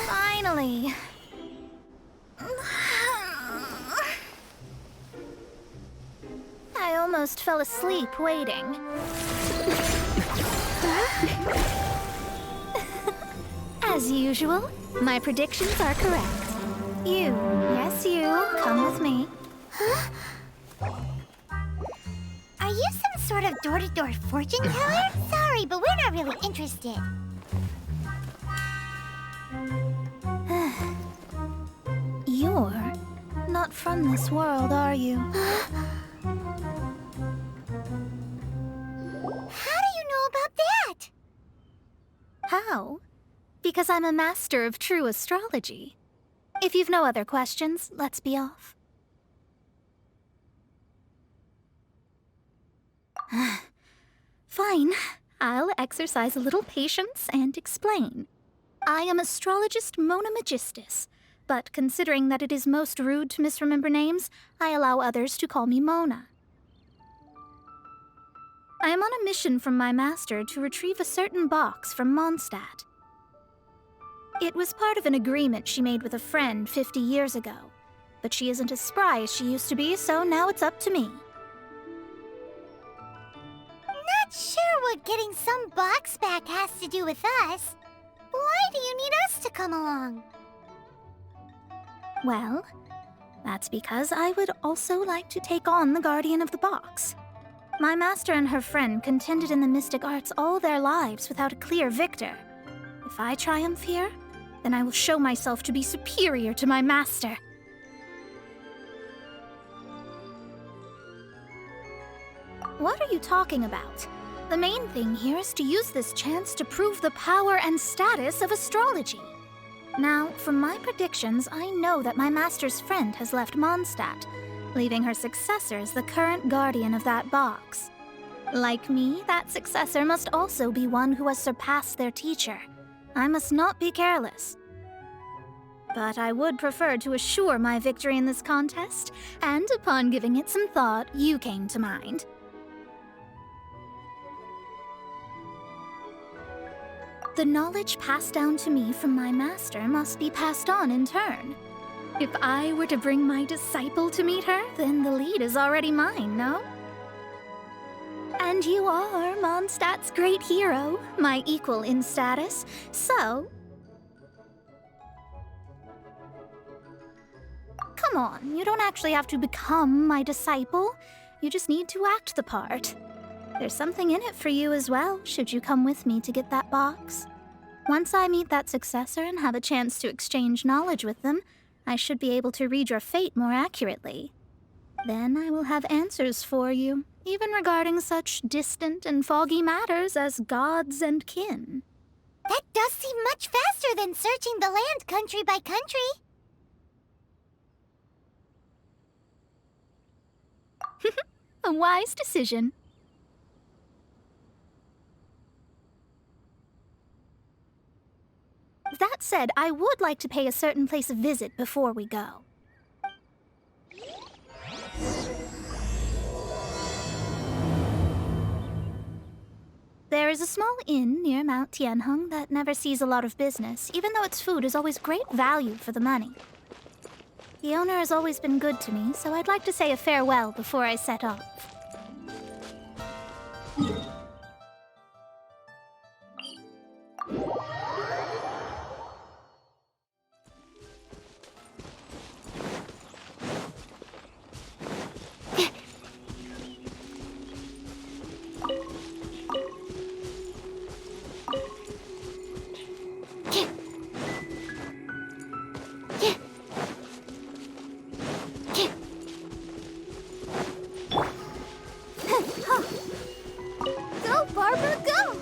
Finally. I almost fell asleep waiting. As usual, my predictions are correct. Yes you, come with me. Huh? Are you some sort of door-to-door fortune teller? Sorry, but we're not really interested. You're not from this world, are you? How do you know about that? How? Because I'm a master of true astrology. If you've no other questions, let's be off. Fine. I'll exercise a little patience and explain. I am astrologist Mona Magistus, but considering that it is most rude to misremember names, I allow others to call me Mona. I am on a mission from my master to retrieve a certain box from Mondstadt. It was part of an agreement she made with a friend 50 years ago, but she isn't as spry as she used to be, so now it's up to me. Not sure what getting some box back has to do with us. Why do you need us to come along? Well, that's because I would also like to take on the Guardian of the Box. My master and her friend contended in the mystic arts all their lives without a clear victor. If I triumph here, then I will show myself to be superior to my master. What are you talking about? The main thing here is to use this chance to prove the power and status of astrology. Now, from my predictions, I know that my master's friend has left Mondstadt, leaving her successor as the current guardian of that box. Like me, that successor must also be one who has surpassed their teacher. I must not be careless. But I would prefer to assure my victory in this contest, and upon giving it some thought, you came to mind. The knowledge passed down to me from my master must be passed on in turn. If I were to bring my disciple to meet her, then the lead is already mine, no? And you are Mondstadt's great hero, my equal in status, so... Come on, you don't actually have to become my disciple. You just need to act the part. There's something in it for you as well, should you come with me to get that box. Once I meet that successor and have a chance to exchange knowledge with them, I should be able to read your fate more accurately. Then I will have answers for you, even regarding such distant and foggy matters as gods and kin. That does seem much faster than searching the land country by country. A wise decision. That said, I would like to pay a certain place a visit before we go. There is a small inn near Mount Tianheng that never sees a lot of business, even though its food is always great value for the money. The owner has always been good to me, so I'd like to say a farewell before I set off. Go, Barbara, go!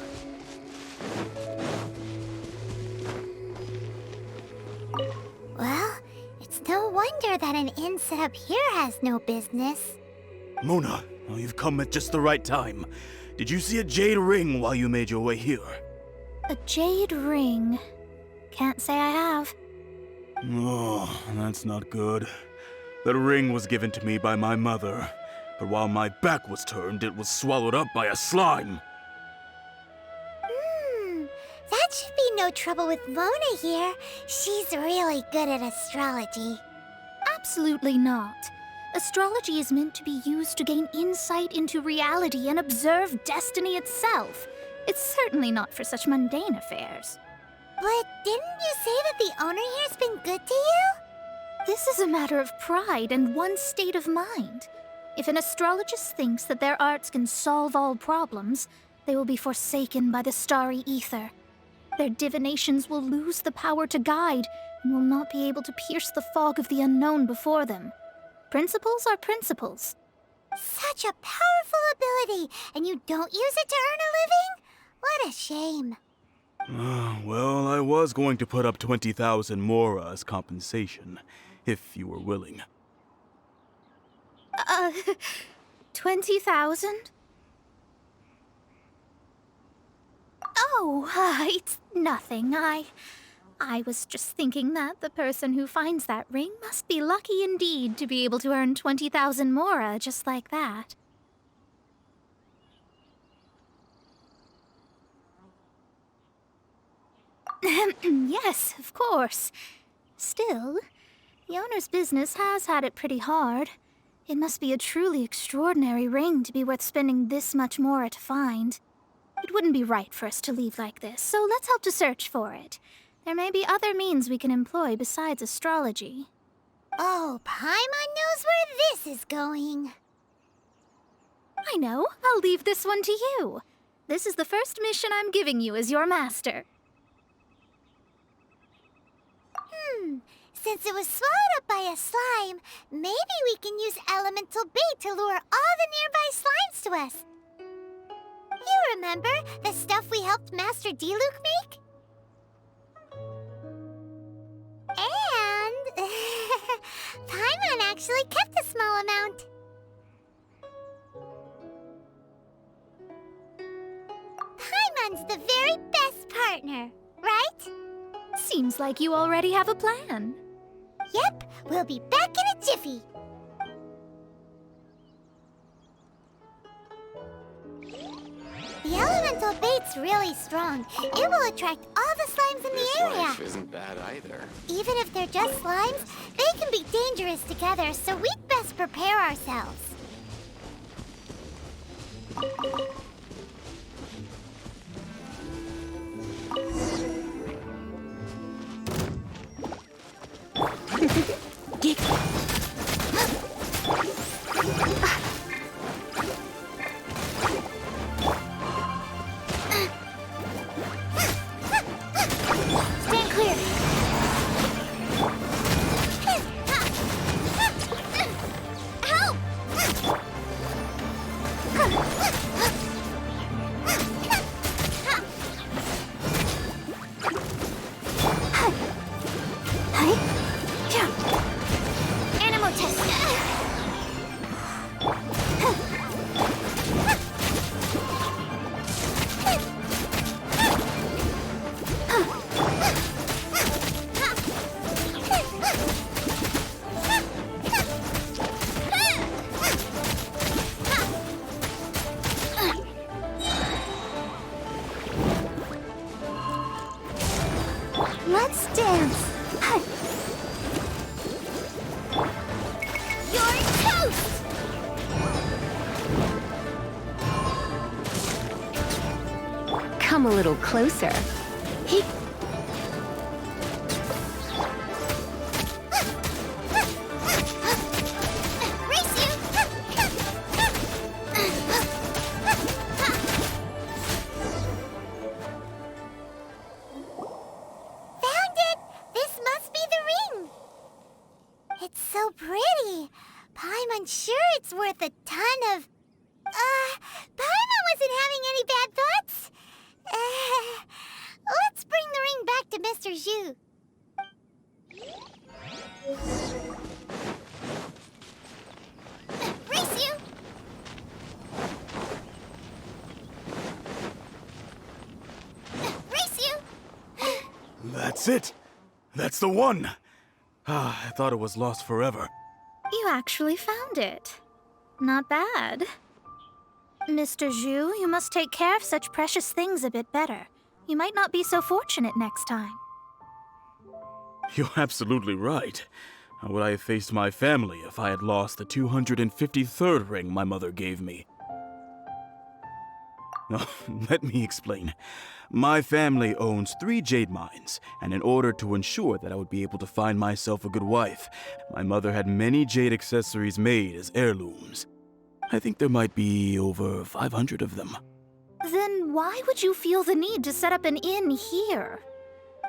Well, it's no wonder that an inn set up here has no business. Mona, oh, you've come at just the right time. Did you see a jade ring while you made your way here? A jade ring. Can't say I have. Oh, that's not good. The ring was given to me by my mother, but while my back was turned, it was swallowed up by a slime. That should be no trouble with Mona here. She's really good at astrology. Absolutely not. Astrology is meant to be used to gain insight into reality and observe destiny itself. It's certainly not for such mundane affairs. But didn't you say that the owner here's been good to you? This is a matter of pride and one's state of mind. If an astrologist thinks that their arts can solve all problems, they will be forsaken by the starry ether. Their divinations will lose the power to guide and will not be able to pierce the fog of the unknown before them. Principles are principles. Such a powerful ability, and you don't use it to earn a living? What a shame. Well, I was going to put up 20,000 mora as compensation, if you were willing. 20,000? Oh, it's nothing. I was just thinking that the person who finds that ring must be lucky indeed to be able to earn 20,000 mora just like that. Yes, of course. Still, the owner's business has had it pretty hard. It must be a truly extraordinary ring to be worth spending this much mora to find. It wouldn't be right for us to leave like this, so let's help to search for it. There may be other means we can employ besides astrology. Oh, Paimon knows where this is going. I know. I'll leave this one to you. This is the first mission I'm giving you as your master. Since it was swallowed up by a slime, maybe we can use elemental bait to lure all the nearby slimes to us. You remember the stuff we helped Master Diluc make? And Paimon actually kept a small amount. Paimon's the very best partner, right? Seems like you already have a plan. Yep, we'll be back in a jiffy. The elemental bait's really strong. It will attract all the slimes in the area. Life isn't bad either. Even if they're just slimes, they can be dangerous together, so we'd best prepare ourselves. Stand clear. Help! Animal test. Let's dance. You're toast! Come a little closer. Race you! Found it! This must be the ring! It's so pretty. Paimon's sure it's worth a ton of... Paimon wasn't having any bad thoughts. Let's bring the ring back to Mr. Zhu. Race you! Race you! That's it! That's the one! I thought it was lost forever. You actually found it. Not bad. Mr. Zhu, you must take care of such precious things a bit better. You might not be so fortunate next time. You're absolutely right. How would I have faced my family if I had lost the 253rd ring my mother gave me? Now, let me explain. My family owns 3 jade mines, and in order to ensure that I would be able to find myself a good wife, my mother had many jade accessories made as heirlooms. I think there might be over 500 of them. Then why would you feel the need to set up an inn here?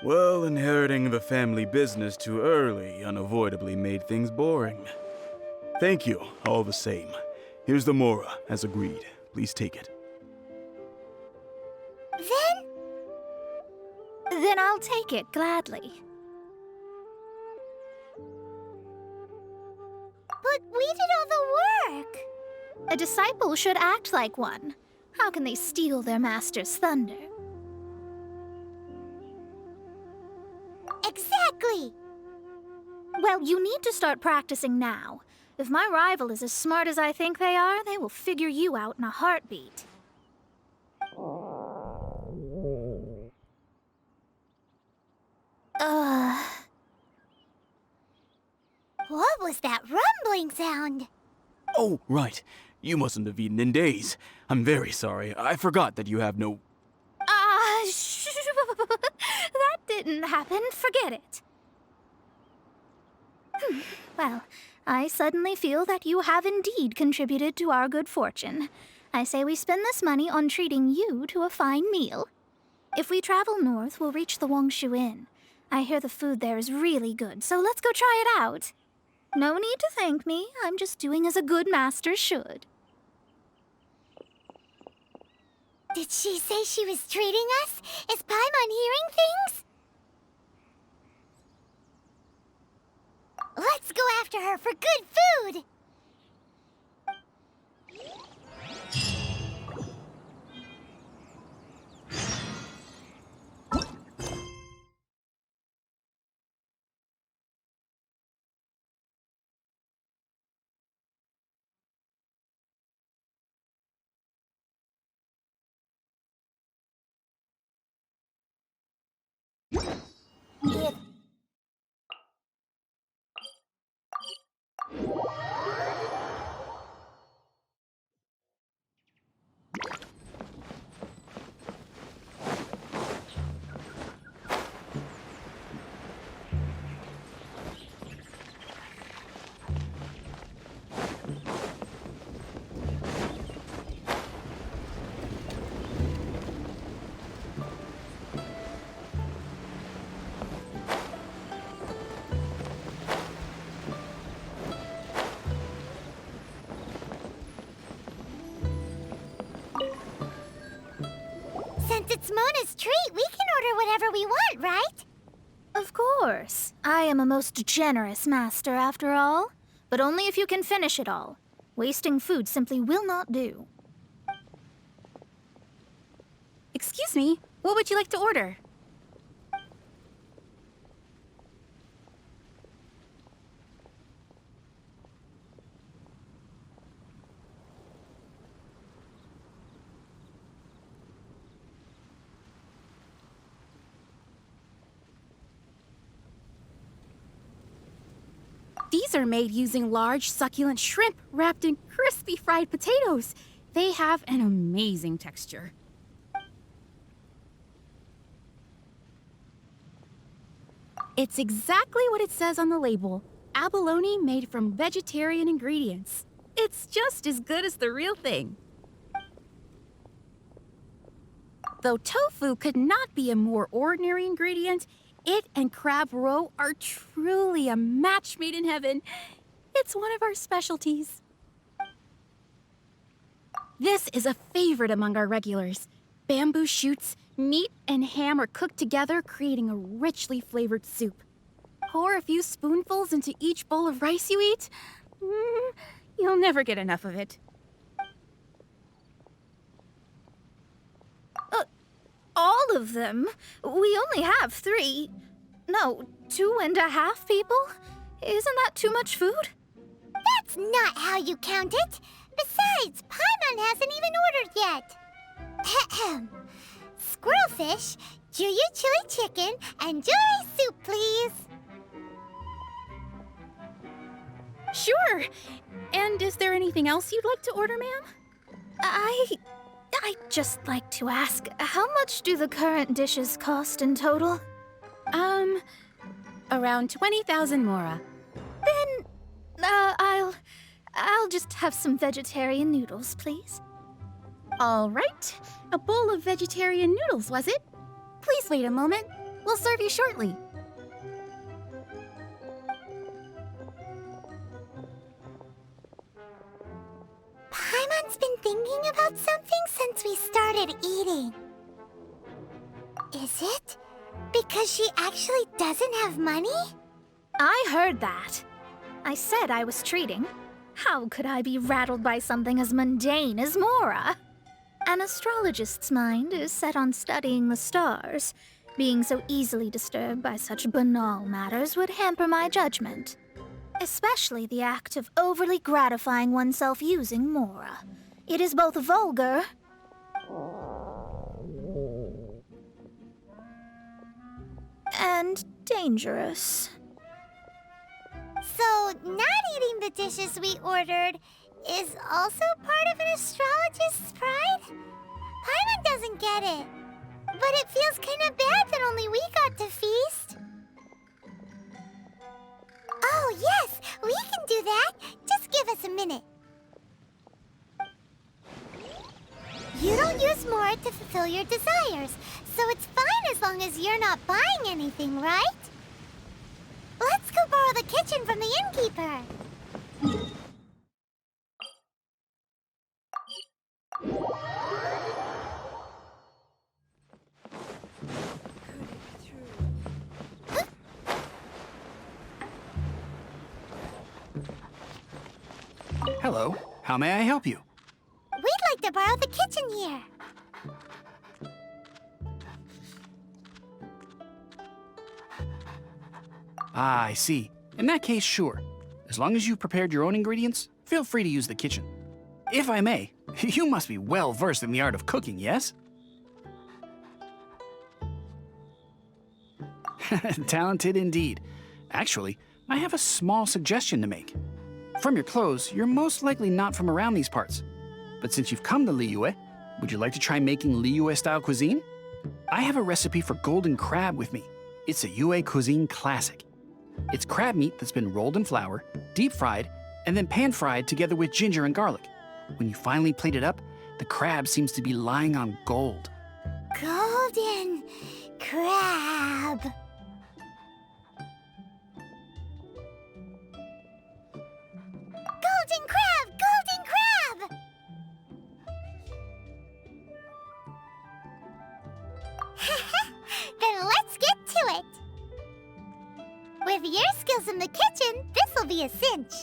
Well, inheriting the family business too early unavoidably made things boring. Thank you, all the same. Here's the mora, as agreed. Please take it. Then I'll take it gladly. But we did all the work. A disciple should act like one. How can they steal their master's thunder? Exactly. Well, you need to start practicing now. If my rival is as smart as I think they are, they will figure you out in a heartbeat. What was that rumbling sound? Oh, right. You mustn't have eaten in days. I'm very sorry. I forgot that you have no... That didn't happen. Forget it. Well, I suddenly feel that you have indeed contributed to our good fortune. I say we spend this money on treating you to a fine meal. If we travel north, we'll reach the Wongshu Inn. I hear the food there is really good, so let's go try it out. No need to thank me. I'm just doing as a good master should. Did she say she was treating us? Is Paimon hearing things? Let's go after her for good food! Since it's Mona's treat, we can order whatever we want, right? Of course. I am a most generous master, after all. But only if you can finish it all. Wasting food simply will not do. Excuse me, what would you like to order? These are made using large, succulent shrimp wrapped in crispy fried potatoes. They have an amazing texture. It's exactly what it says on the label. Abalone made from vegetarian ingredients. It's just as good as the real thing. Though tofu could not be a more ordinary ingredient, it and crab roe are truly a match made in heaven. It's one of our specialties. This is a favorite among our regulars. Bamboo shoots, meat, and ham are cooked together, creating a richly flavored soup. Pour a few spoonfuls into each bowl of rice you eat. You'll never get enough of it. All of them? We only have 3. No, 2.5 people? Isn't that too much food? That's not how you count it. Besides, Paimon hasn't even ordered yet. Ahem. Squirrelfish, Juyu chili chicken, and jewelry soup, please. Sure. And is there anything else you'd like to order, ma'am? I'd just like to ask, how much do the current dishes cost in total? Around 20,000 mora. Then, I'll just have some vegetarian noodles, please. All right. A bowl of vegetarian noodles, was it? Please wait a moment. We'll serve you shortly. Paimon's been thinking about something since we started eating. Is it because she actually doesn't have money? I heard that. I said I was treating. How could I be rattled by something as mundane as Mora? An astrologist's mind is set on studying the stars. Being so easily disturbed by such banal matters would hamper my judgment. Especially the act of overly gratifying oneself using Mora. It is both vulgar and dangerous. So, not eating the dishes we ordered is also part of an astrologist's pride? Paimon doesn't get it. But it feels kind of bad that only we got to feast. Oh, yes, we can do that. Just give us a minute. You don't use more to fulfill your desires, so it's fine as long as you're not buying anything, right? Let's go borrow the kitchen from the innkeeper. Hello, how may I help you? We'd like to borrow the kitchen here. Ah, I see. In that case, sure. As long as you've prepared your own ingredients, feel free to use the kitchen. If I may, you must be well versed in the art of cooking, yes? Talented indeed. Actually, I have a small suggestion to make. From your clothes, you're most likely not from around these parts. But since you've come to Liyue, would you like to try making Liyue-style cuisine? I have a recipe for golden crab with me. It's a Yue cuisine classic. It's crab meat that's been rolled in flour, deep fried, and then pan fried together with ginger and garlic. When you finally plate it up, the crab seems to be lying on gold. Golden crab. Golden crab! Golden crab! Then let's get to it. With your skills in the kitchen, this'll be a cinch.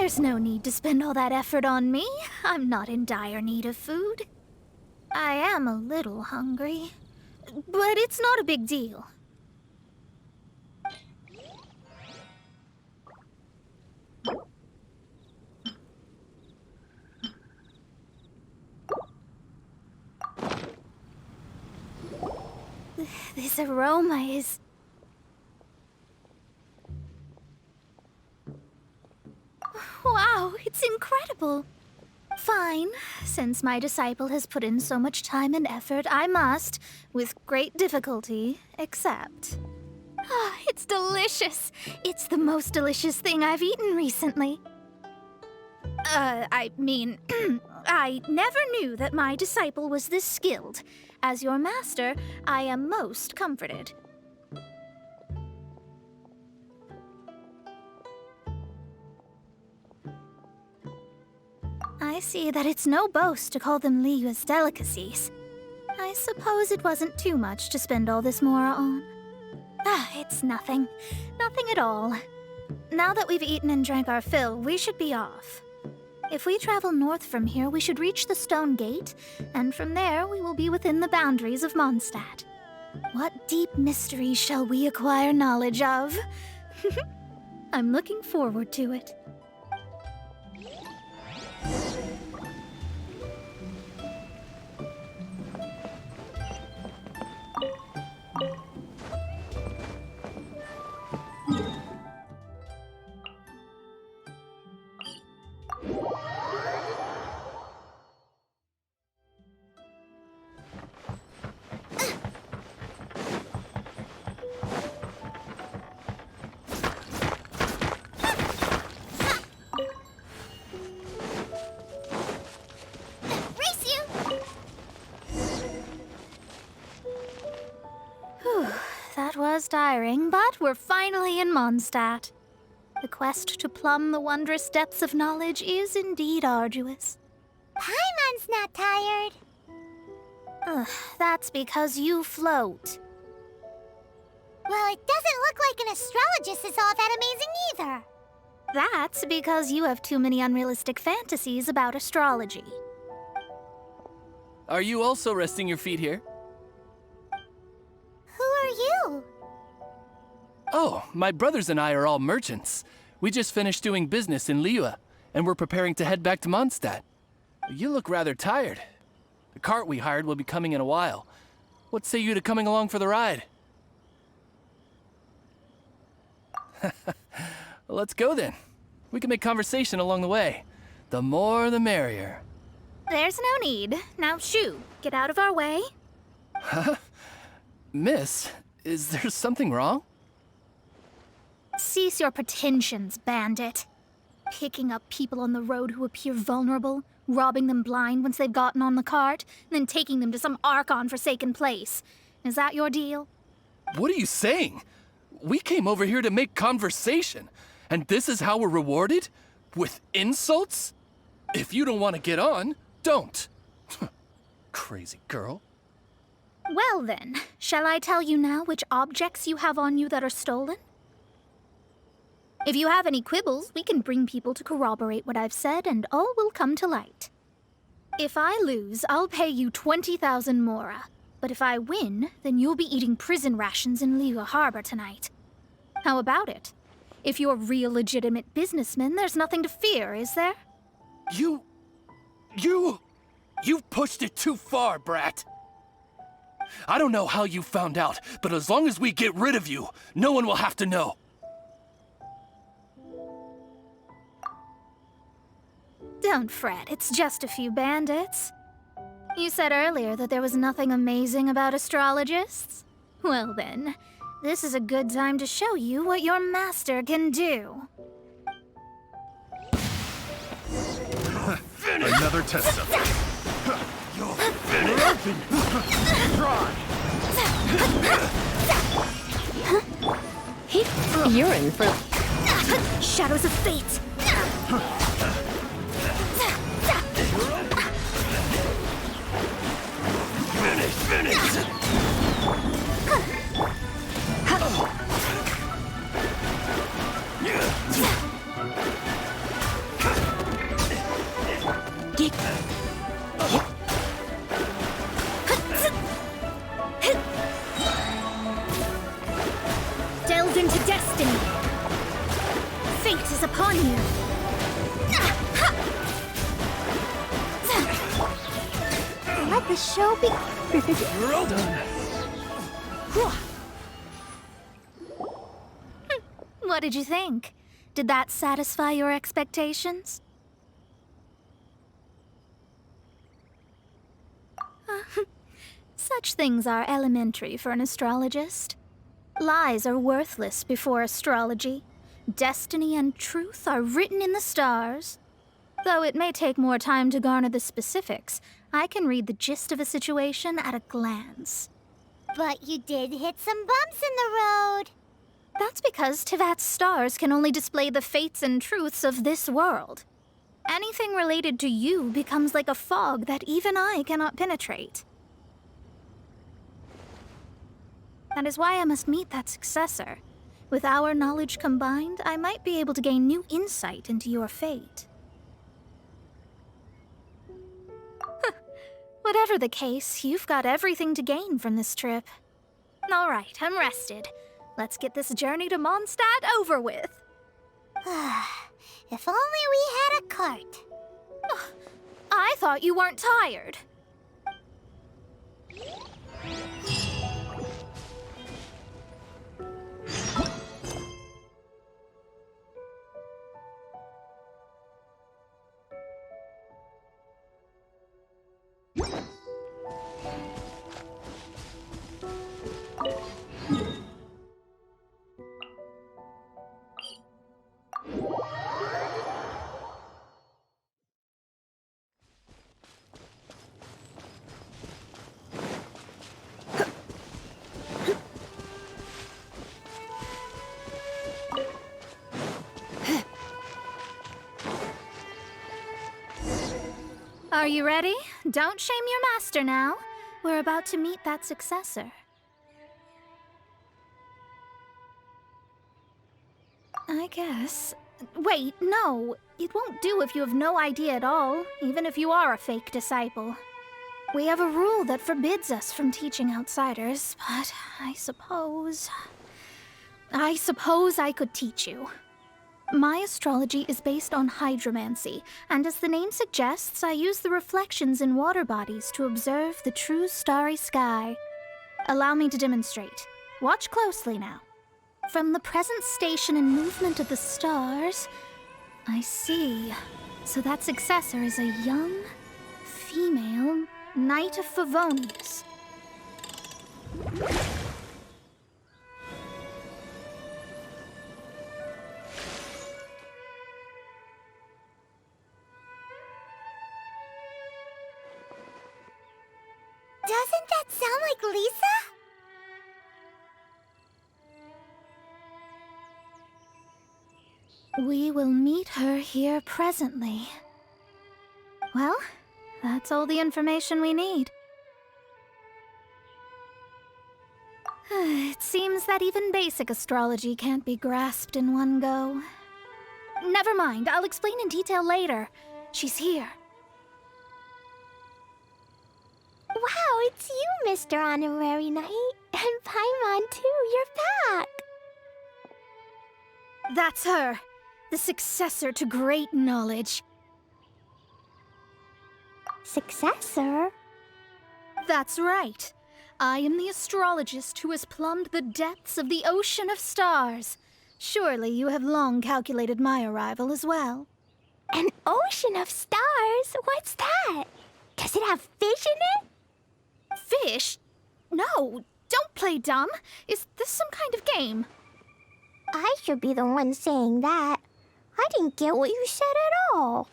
There's no need to spend all that effort on me. I'm not in dire need of food. I am a little hungry, but it's not a big deal. This aroma is... Wow, it's incredible. Fine. Since my disciple has put in so much time and effort, I must, with great difficulty, accept. Ah, it's delicious. It's the most delicious thing I've eaten recently. I mean, I never knew that my disciple was this skilled. As your master, I am most comforted. I see that it's no boast to call them Liyue's delicacies. I suppose it wasn't too much to spend all this mora on. Ah, it's nothing. Nothing at all. Now that we've eaten and drank our fill, we should be off. If we travel north from here, we should reach the Stone Gate, and from there we will be within the boundaries of Mondstadt. What deep mystery shall we acquire knowledge of? I'm looking forward to it. That was tiring, but we're finally in Mondstadt. The quest to plumb the wondrous depths of knowledge is indeed arduous. Paimon's not tired. Ugh, that's because you float. Well, it doesn't look like an astrologist is all that amazing either. That's because you have too many unrealistic fantasies about astrology. Are you also resting your feet here? Who are you? Oh, my brothers and I are all merchants. We just finished doing business in Liyue, and we're preparing to head back to Mondstadt. You look rather tired. The cart we hired will be coming in a while. What say you to coming along for the ride? Well, let's go then. We can make conversation along the way. The more the merrier. There's no need. Now shoo, get out of our way. Huh? Miss, is there something wrong? Cease your pretensions, bandit. Picking up people on the road who appear vulnerable, robbing them blind once they've gotten on the cart, and then taking them to some Archon-forsaken place. Is that your deal? What are you saying? We came over here to make conversation, and this is how we're rewarded? With insults? If you don't want to get on, don't. Crazy girl. Well then, shall I tell you now which objects you have on you that are stolen? If you have any quibbles, we can bring people to corroborate what I've said, and all will come to light. If I lose, I'll pay you 20,000 mora. But if I win, then you'll be eating prison rations in Liyue Harbor tonight. How about it? If you're real legitimate businessmen, there's nothing to fear, is there? You've pushed it too far, brat. I don't know how you found out, but as long as we get rid of you, no one will have to know. Don't fret, it's just a few bandits. You said earlier that there was nothing amazing about astrologists? Well then, this is a good time to show you what your master can do. Another test subject. You're finished. You're in for... Shadows of fate! Finish. the show be... You're all done. What did you think? Did that satisfy your expectations? Such things are elementary for an astrologist. Lies are worthless before astrology. Destiny and truth are written in the stars. Though it may take more time to garner the specifics, I can read the gist of a situation at a glance. But you did hit some bumps in the road. That's because Tivat's stars can only display the fates and truths of this world. Anything related to you becomes like a fog that even I cannot penetrate. That is why I must meet that successor. With our knowledge combined, I might be able to gain new insight into your fate. Whatever the case, you've got everything to gain from this trip. All right, I'm rested. Let's get this journey to Mondstadt over with. If only we had a cart. I thought you weren't tired. Are you ready? Don't shame your master now. We're about to meet that successor. I guess. Wait, no. It won't do if you have no idea at all, even if you are a fake disciple. We have a rule that forbids us from teaching outsiders, but I suppose I could teach you. My astrology is based on hydromancy, and as the name suggests, I use the reflections in water bodies to observe the true starry sky. Allow me to demonstrate. Watch closely now. From the present station and movement of the stars, I see. So that successor is a young, female Knight of Favonius. Doesn't that sound like Lisa? We will meet her here presently. Well, that's all the information we need. It seems that even basic astrology can't be grasped in one go. Never mind, I'll explain in detail later. She's here. Wow, it's you, Mr. Honorary Knight. And Paimon, too. You're back. That's her. The successor to great knowledge. Successor? That's right. I am the astrologist who has plumbed the depths of the ocean of stars. Surely you have long calculated my arrival as well. An ocean of stars? What's that? Does it have fish in it? Fish? No, don't play dumb. Is this some kind of game? I should be the one saying that. I didn't get what you said at all.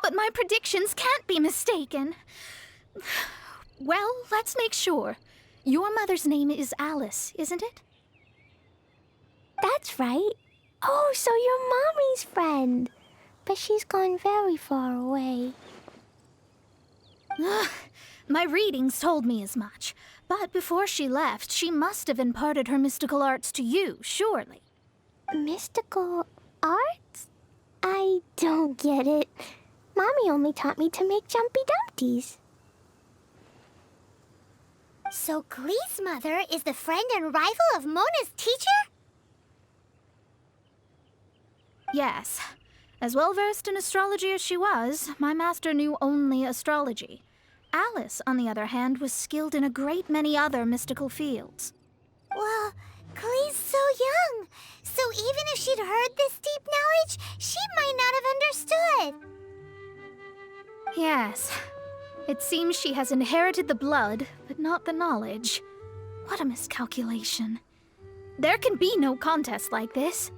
But my predictions can't be mistaken. Well, let's make sure. Your mother's name is Alice, isn't it? That's right. Oh, so you're Mommy's friend. But she's gone very far away. My readings told me as much. But before she left, she must have imparted her mystical arts to you, surely. Mystical arts? I don't get it. Mommy only taught me to make Jumpy Dumpties. So Glee's mother is the friend and rival of Mona's teacher? Yes. As well-versed in astrology as she was, my master knew only astrology. Alice, on the other hand, was skilled in a great many other mystical fields. Well, Klee's so young, so even if she'd heard this deep knowledge, she might not have understood. Yes. It seems she has inherited the blood, but not the knowledge. What a miscalculation. There can be no contest like this.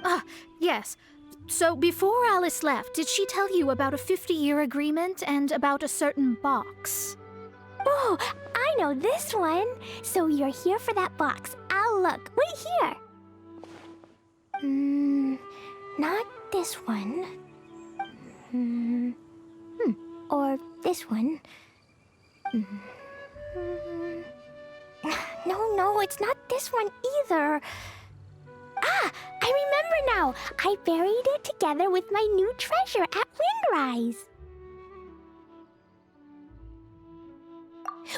Ah, yes. So before Alice left, did she tell you about a 50-year agreement and about a certain box? Oh, I know this one. So you're here for that box. I'll look. Wait here. Not this one. Or this one. No, it's not this one either. Ah, I remember now. I buried it together with my new treasure at Windrise.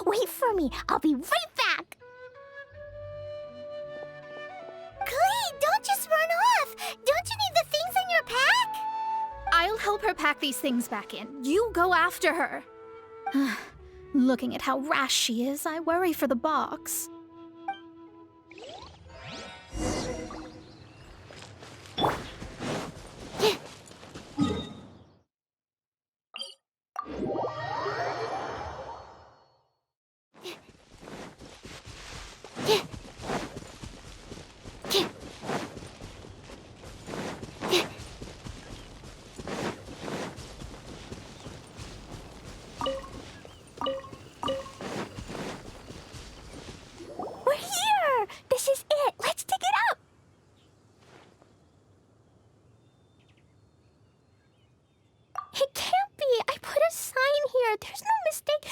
Wait for me. I'll be right back. Klee, don't just run off. Don't you need the things in your pack? I'll help her pack these things back in. You go after her. Looking at how rash she is, I worry for the box. We're here! This is it! Let's dig it up! It can't be! I put a sign here! There's no mistake!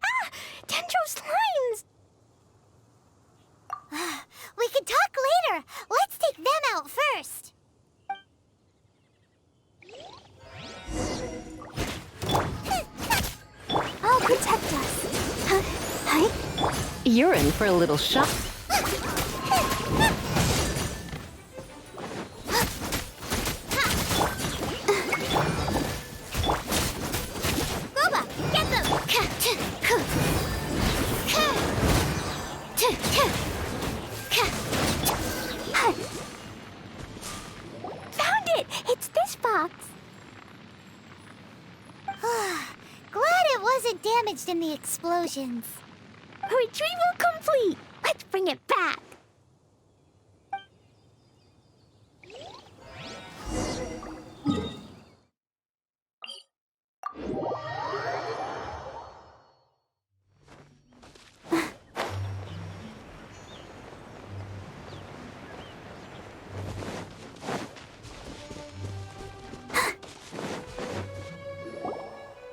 Ah! Dendro slimes! We can talk later! Let's take them out first! I'll protect us. Hi. You're in for a little shock. Boba, get them! Found it! It's this box. Glad it wasn't damaged in the explosions. Retrieval complete! Let's bring it back!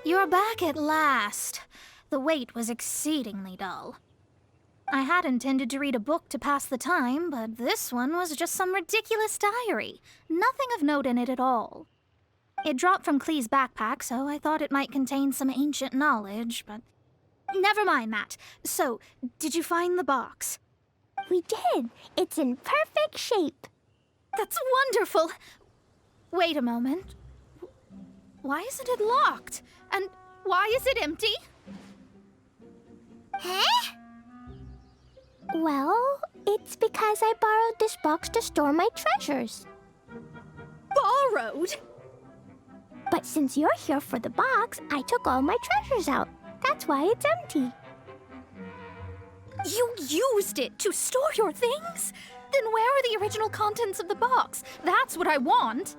You're back at last. The wait was exceedingly dull. I had intended to read a book to pass the time, but this one was just some ridiculous diary. Nothing of note in it at all. It dropped from Klee's backpack, so I thought it might contain some ancient knowledge, but... Never mind that. So, did you find the box? We did. It's in perfect shape. That's wonderful! Wait a moment. Why isn't it locked? And why is it empty? Huh? Well, it's because I borrowed this box to store my treasures. Borrowed? But since you're here for the box, I took all my treasures out. That's why it's empty. You used it to store your things? Then where are the original contents of the box? That's what I want.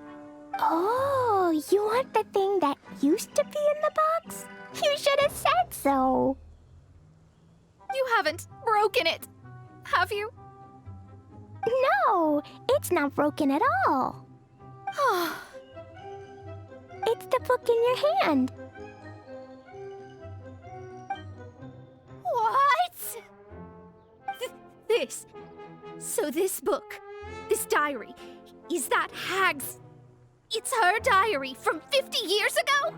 Oh, you want the thing that used to be in the box? You should have said so. You haven't broken it, have you? No, it's not broken at all. It's the book in your hand. What? This book, this diary, is that Hag's... It's her diary from 50 years ago?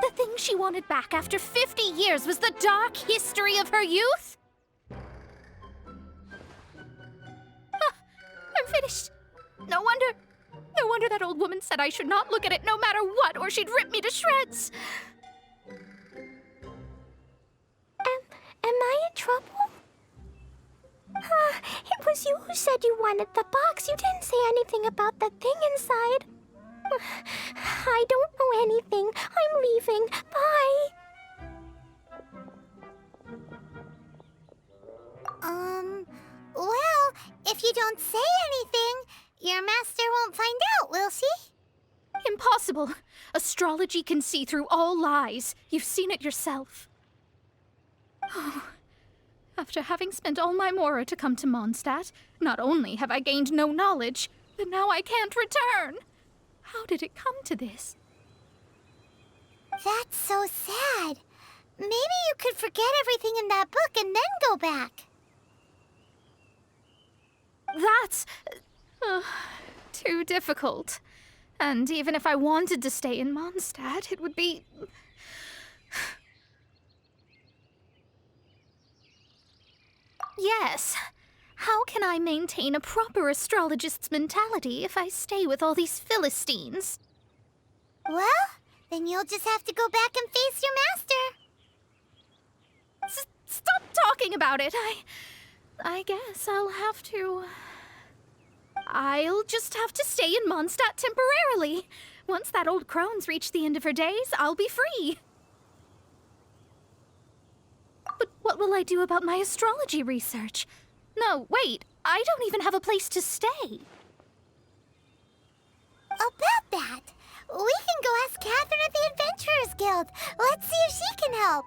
The thing she wanted back after 50 years was the dark history of her youth? I'm finished. No wonder that old woman said I should not look at it no matter what, or she'd rip me to shreds. Am I in trouble? It was you who said you wanted the box. You didn't say anything about the thing inside. I don't know anything. I'm leaving. Bye. Well, if you don't say anything, your master won't find out, will she? Impossible. Astrology can see through all lies. You've seen it yourself. Oh. After having spent all my mora to come to Mondstadt, not only have I gained no knowledge, but now I can't return. How did it come to this? That's so sad. Maybe you could forget everything in that book and then go back. That's too difficult. And even if I wanted to stay in Mondstadt, it would be... Yes. How can I maintain a proper astrologist's mentality if I stay with all these Philistines? Well, then you'll just have to go back and face your master. Stop talking about it. I guess I'll just have to stay in Mondstadt temporarily. Once that old crone's reached the end of her days, I'll be free. But what will I do about my astrology research? No, wait, I don't even have a place to stay. About that, we can go ask Catherine at the Adventurers Guild. Let's see if she can help.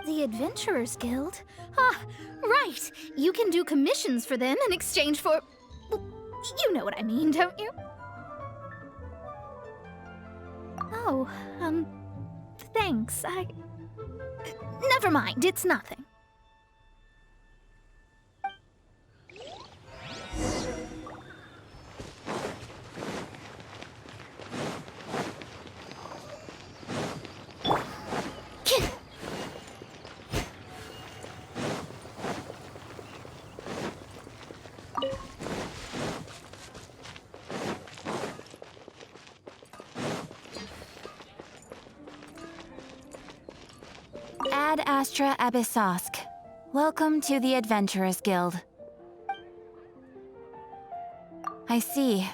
The Adventurers Guild? Ah, right. You can do commissions for them in exchange for... Well, you know what I mean, don't you? Oh, thanks. Never mind, it's nothing. Ad Astra Abyssosk. Welcome to the Adventurers Guild. I see.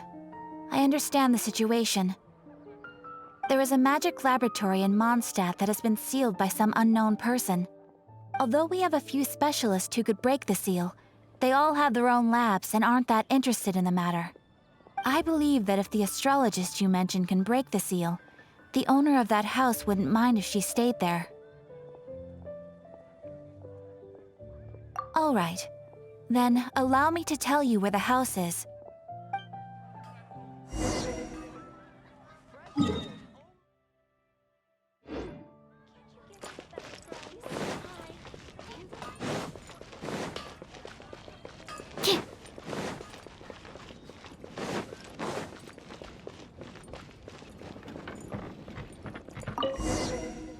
I understand the situation. There is a magic laboratory in Mondstadt that has been sealed by some unknown person. Although we have a few specialists who could break the seal, they all have their own labs and aren't that interested in the matter. I believe that if the astrologist you mentioned can break the seal, the owner of that house wouldn't mind if she stayed there. All right. Then, allow me to tell you where the house is.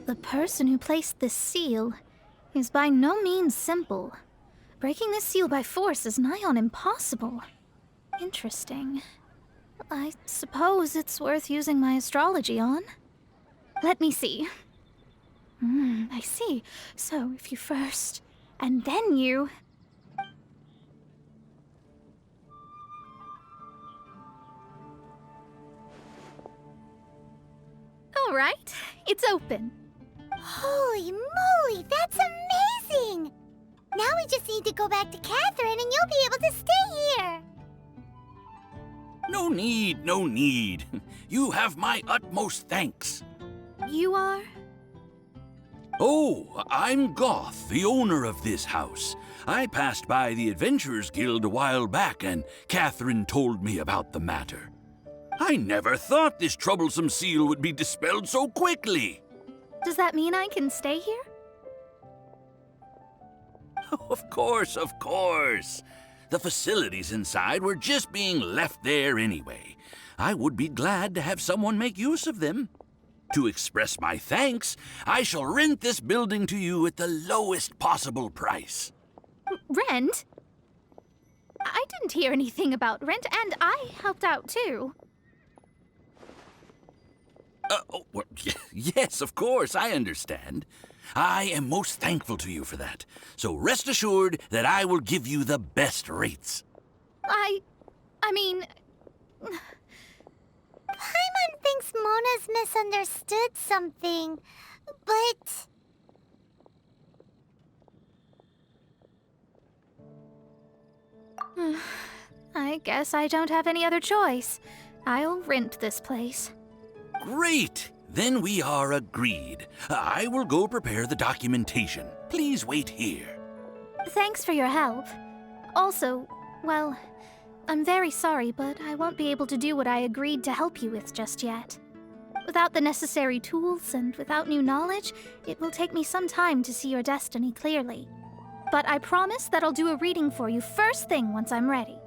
The person who placed this seal is by no means simple. Breaking this seal by force is nigh on impossible. Interesting. I suppose it's worth using my astrology on. Let me see. I see. So if you first, and then you... All right, it's open. Holy moly, that's amazing! Now we just need to go back to Catherine and you'll be able to stay here. No need, no need. You have my utmost thanks. You are? Oh, I'm Goth, the owner of this house. I passed by the Adventurers Guild a while back and Catherine told me about the matter. I never thought this troublesome seal would be dispelled so quickly. Does that mean I can stay here? Of course, of course. The facilities inside were just being left there anyway. I would be glad to have someone make use of them. To express my thanks, I shall rent this building to you at the lowest possible price. Rent? I didn't hear anything about rent, and I helped out too. Well, yes, of course, I understand. I am most thankful to you for that. So rest assured that I will give you the best rates. I mean... Paimon thinks Mona's misunderstood something, but... I guess I don't have any other choice. I'll rent this place. Great! Then we are agreed. I will go prepare the documentation. Please wait here. Thanks for your help. Also, well, I'm very sorry, but I won't be able to do what I agreed to help you with just yet. Without the necessary tools and without new knowledge, it will take me some time to see your destiny clearly. But I promise that I'll do a reading for you first thing once I'm ready.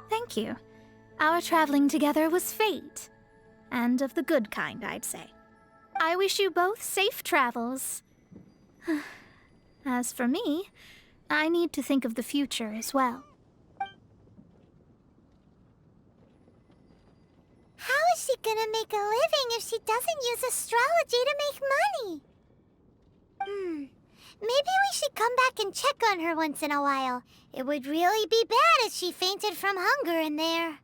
Thank you. Our traveling together was fate. And of the good kind, I'd say. I wish you both safe travels. As for me, I need to think of the future as well. How is she gonna make a living if she doesn't use astrology to make money? Maybe we should come back and check on her once in a while. It would really be bad if she fainted from hunger in there.